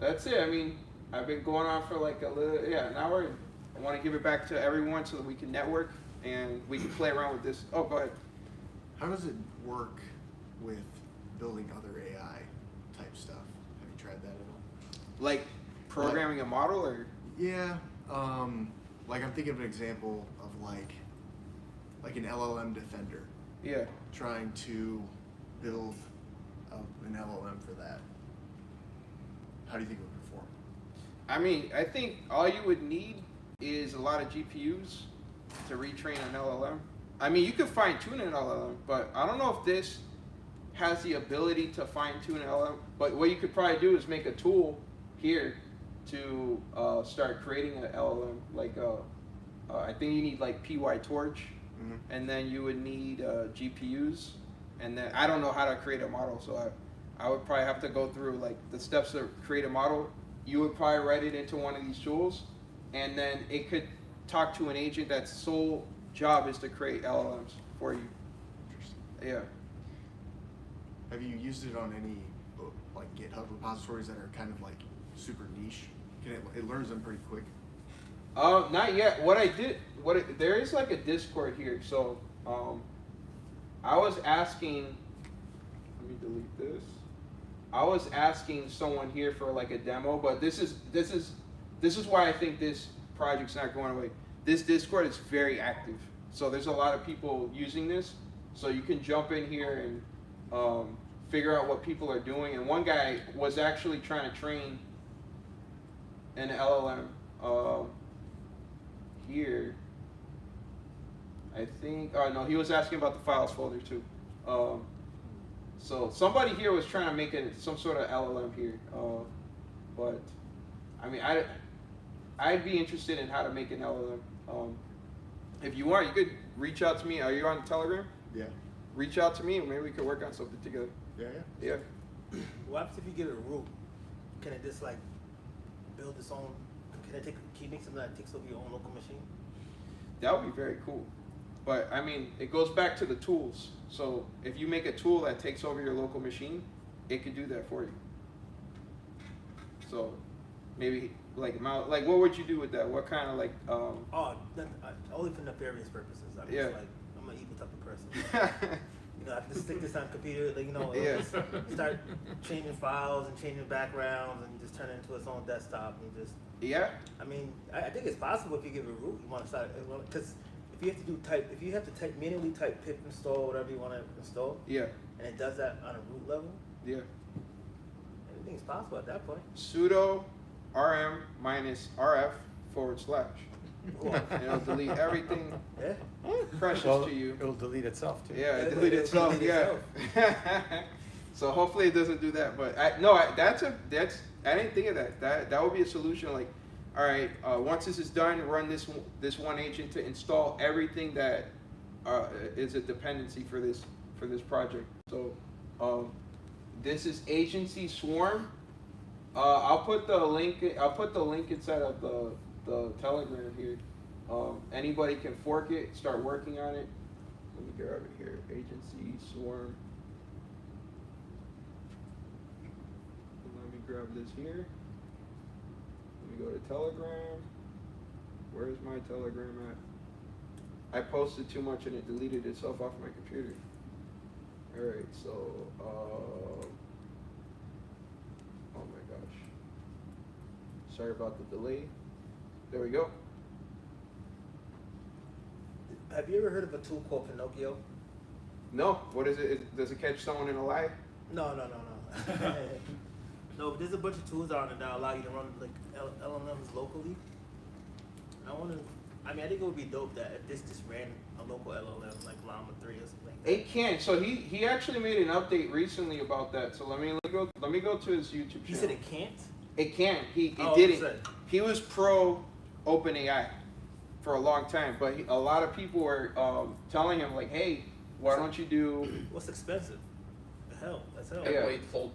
that's it. I mean, I've been going on for like an hour. I want to give it back to everyone so that we can network and we can play around with this. Oh, go ahead. How does it work with building other AI type stuff? Have you tried that at all? Like programming a model, or? Yeah, like I'm thinking of an example of like an LLM defender. Yeah. Trying to build an LLM for that. How do you think it would perform? I mean, I think all you would need is a lot of GPUs to retrain an LLM. I mean, you could fine tune an LLM, but I don't know if this has the ability to fine tune an LLM. But what you could probably do is make a tool here to start creating an LLM. Like I think you need like PyTorch, and then you would need GPUs, and then I don't know how to create a model, so I would probably have to go through like the steps to create a model. You would probably write it into one of these tools, and then it could talk to an agent that's sole job is to create LLMs for you. Interesting. Yeah. Have you used it on any like GitHub repositories that are kind of like super niche? It learns them pretty quick. Not yet. There is like a Discord here. So, I was asking. Let me delete this. I was asking someone here for like a demo, but this is why I think this project's not going away. This Discord is very active, so there's a lot of people using this. So you can jump in here and figure out what people are doing. And one guy was actually trying to train an LLM here. I think. Oh no, he was asking about the files folder too. So somebody here was trying to make some sort of LLM here, but I mean, I'd be interested in how to make an LLM. If you want, you could reach out to me. Are you on Telegram? Yeah. Reach out to me, and maybe we could work on something together. Yeah. What happens if you give it a root? Can it just like build its own? Can you make something that takes over your own local machine? That would be very cool. But I mean, it goes back to the tools. So if you make a tool that takes over your local machine, it could do that for you. So maybe like what would you do with that? What kind of like? Only for nefarious purposes. I'm Yeah. just like I'm an evil type of person. You know, I can just stick this on computer, like, you know, Yeah. just start changing files and changing backgrounds and just turn it into its own desktop and just. Yeah. I mean, I think it's possible if you give it a root. You want to start because if you have to manually type pip install whatever you want to install. Yeah. And it does that on a root level. Yeah. Anything's possible at that point. Sudo rm -rf /. And it'll delete everything precious to you. It'll delete itself too. Yeah, it delete itself. Yeah. So hopefully it doesn't do that. But I didn't think of that. That would be a solution. Like, all right, once this is done, run this one agent to install everything that is a dependency for this project. So this is Agency Swarm. I'll put the link inside of the Telegram here. Anybody can fork it, start working on it. Let me grab it here. Agency Swarm. Let me grab this here. Let me go to Telegram. Where's my Telegram at? I posted too much and it deleted itself off my computer. Alright, so oh my gosh. Sorry about the delay. There we go. Have you ever heard of a tool called Pinocchio? No. What is it? Does it catch someone in a lie? No. No, but there's a bunch of tools out there that allow you to run like LLMs locally. I think it would be dope that if this just ran a local LLM like Llama 3 or something like that. It can. So he actually made an update recently about that. So let me go to his YouTube channel. He said it can't? It can. He didn't. He was pro OpenAI for a long time, but a lot of people were telling him like, hey, why don't you do? What's expensive? The hell, that's hell. Yeah. Wait, hold.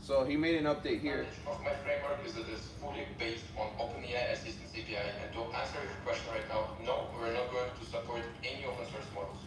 So he made an update here. Of my framework is that it's fully based on OpenAI Assistance API. And to answer your question right now, no, we're not going to support any open source models.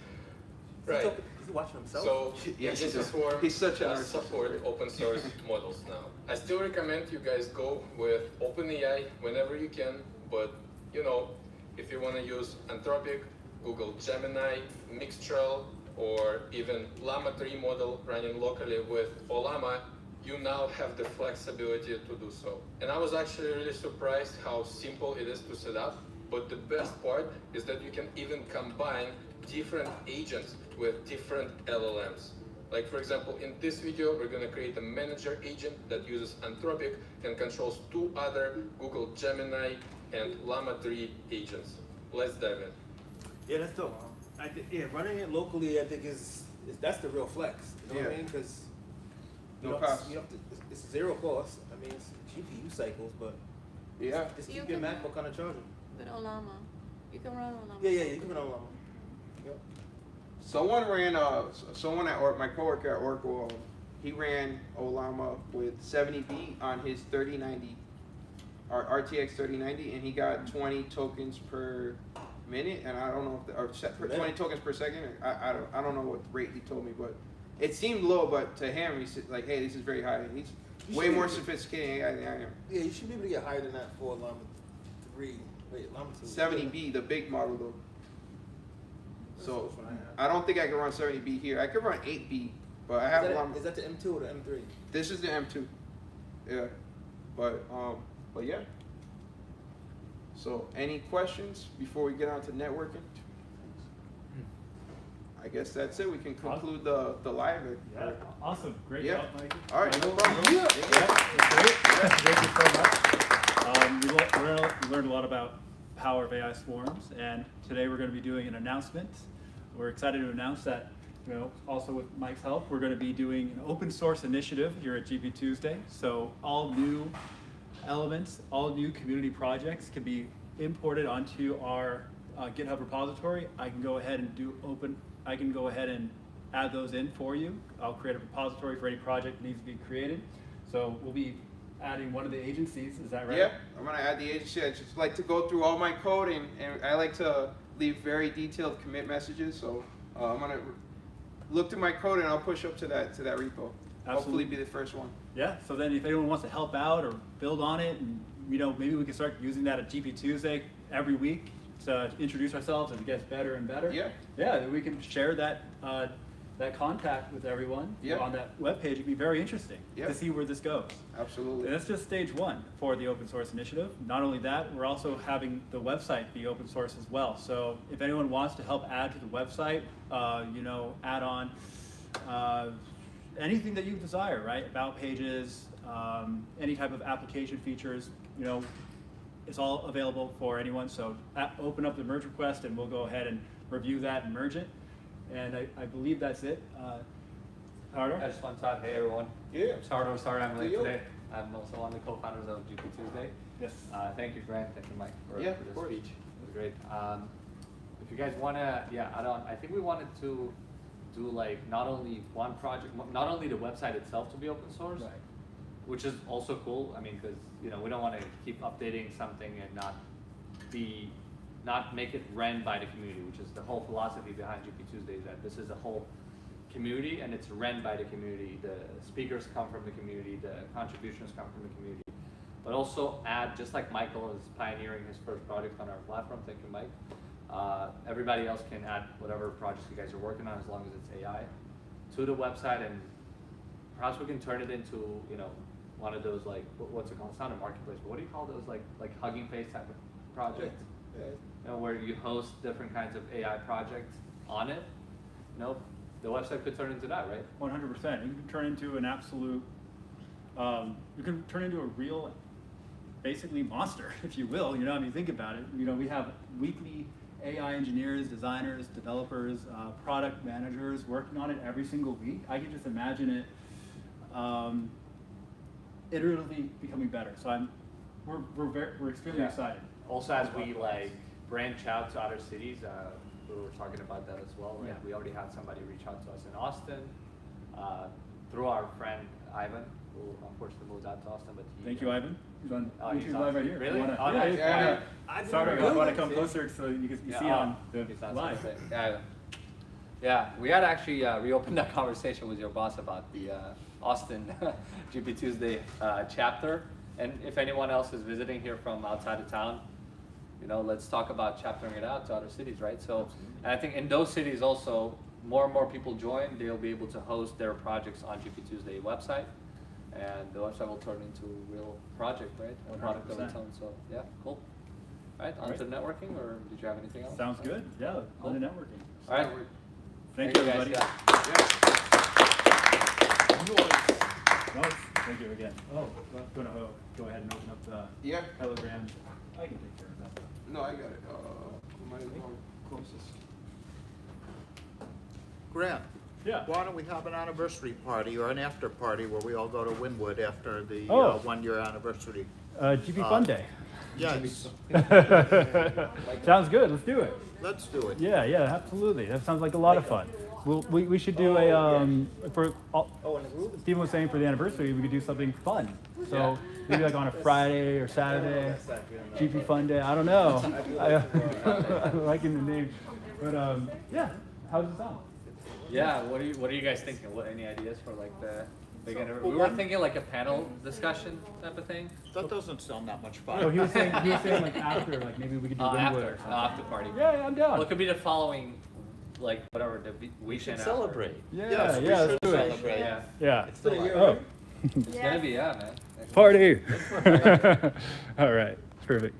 Right. He's watching himself. So Yes, this is for he's such a support open source models now. I still recommend you guys go with OpenAI whenever you can, but you know, if you want to use Anthropic, Google Gemini, Mixtral, or even Llama 3 model running locally with Ollama, you now have the flexibility to do so. And I was actually really surprised how simple it is to set up, but the best part is that you can even combine different agents with different LLMs. Like for example, in this video, we're gonna create a manager agent that uses Anthropic and controls 2 other Google Gemini and Llama 3 agents. Let's dive in. Yeah, that's dope. Running it locally, I think that's the real flex. You know what I mean? Because No cost. it's zero cost. I mean, it's GPU cycles, but Yeah. Just You keep your can- MacBook on the charger. With Olama. You can run Olama. Yeah, you can run on Llama. Yep. Someone someone at my coworker at Oracle, he ran Olama with 70B on his 3090, RTX 3090, and he got 20 tokens per minute, and I don't know if or 20 tokens per second. I don't know what rate he told me, but it seemed low. But to him, he said like, hey, this is very high. And he's way more sophisticated AI than I am. Yeah, you should be able to get higher than that for Llama 3. Wait, Llama 2. 70B, the big model though. So That's what I have. I don't think I can run 70B here. I could run 8B, but I have Llama. Is that the M2 or the M3? This is the M2. Yeah. But yeah. So any questions before we get on to networking? I guess that's it. We can conclude the live. Yeah, awesome. Great Yeah. job, Mikey. All right, no problem. Yeah, that's great. Thank you so much. We learned a lot about power of AI swarms, and today we're going to be doing an announcement. We're excited to announce that, also with Mike's help, we're going to be doing an open source initiative here at GPTuesday. So all new elements, all new community projects can be imported onto our GitHub repository. I can go ahead and add those in for you. I'll create a repository for any project that needs to be created. So we'll be adding one of the agencies, is that right? Yeah, I'm gonna add the agency. I just like to go through all my code, and I like to leave very detailed commit messages. So I'm gonna look through my code, and I'll push up to that repo. Hopefully be the first one. Yeah, so then if anyone wants to help out or build on it, and maybe we can start using that at GP Tuesday every week to introduce ourselves and get better and better. Yeah. Yeah, then we can share that contact with everyone on that webpage. It can be very interesting to see where this goes. Absolutely. And that's just stage one for the open source initiative. Not only that, we're also having the website be open source as well. So if anyone wants to help add to the website, add on anything that you desire, right? About pages, any type of application features, it's all available for anyone. So open up the merge request, and we'll go ahead and review that and merge it. And I believe that's it. Hardo? I just want to add, hey everyone. Yeah. I'm Hardo, sorry I'm late Hey, yo. today. I'm also one of the co-founders of GPTuesday. Yes. Thank you, Grant. Thank you, Mike, for Yeah, this of course. speech. It was great. If you guys want to, add on, I think we wanted to do like not only one project, not only the website itself to be open source, Right. which is also cool. I mean, because we don't want to keep updating something and not make it ran by the community, which is the whole philosophy behind GPTuesday, that this is a whole community and it's ran by the community. The speakers come from the community, the contributions come from the community. But also add, just like Michael is pioneering his first project on our platform, thank you, Mike. Everybody else can add whatever projects you guys are working on as long as it's AI to the website, and perhaps we can turn it into, one of those like, what's it called? It's not a marketplace, but what do you call those like Hugging Face type of projects? Where you host different kinds of AI projects on it. The website could turn into that, right? 100%. You can turn into an absolute, you can turn into a real, basically monster, if you will. Think about it. We have weekly AI engineers, designers, developers, product managers working on it every single week. I can just imagine it iteratively becoming better. So we're extremely excited. Also, as we branch out to other cities, we were talking about that as well. Right? Yeah. We already had somebody reach out to us in Austin through our friend Ivan, who unfortunately moved out to Austin. But Thank you, Ivan. He's on he's YouTube on- Live right here. Really? Wanna- Oh, yeah, nice. yeah. Sorry, I want to come closer so you can see on the he's on live. something. Yeah, we had actually reopened that conversation with your boss about the Austin GP Tuesday chapter. And if anyone else is visiting here from outside of town, let's talk about chaptering it out to other cities, right? So, and I think in those cities also, more and more people join, they'll be able to host their projects on GP Tuesday website. And the website will turn into a real project, right? A product of its own. So, yeah, cool. All right, on to networking, or did you have anything else? Sounds good. Yeah, Cool. on to networking. All right. Thank you, guys. everybody. Yeah. Nice. Thank you again. Oh, I'm going to go ahead and open up the Telegram. I can take care of that. No, I got it. My closest. Grant, Yeah. Why don't we have an anniversary party or an after party where we all go to Wynwood after the Oh. 1 year anniversary? GP Fun Day. Yes, Sounds good. Let's do it. let's do it. Yeah, yeah, absolutely. That sounds like a lot of fun. We should do a for all, Oh, in the group? Steven was saying for the anniversary we could do something fun. So Yeah. maybe like on a Friday or Saturday, That's not good enough. GP Fun Day. I don't know. I'm liking the name, but yeah. How does it sound? Yeah, what are you guys thinking? What, any ideas for like the big Well, we were thinking like a panel discussion type of thing. That doesn't sound that much fun. No, he was saying like after, like maybe we could do Wynwood or something. After party. Yeah, I'm down. Well, it could be the following, like whatever the We should weekend. celebrate. Yeah, Yes, we yeah, should let's do it. celebrate. Yeah, Yeah. It's still alive. Oh. it's gonna be man. Party. All right. Perfect.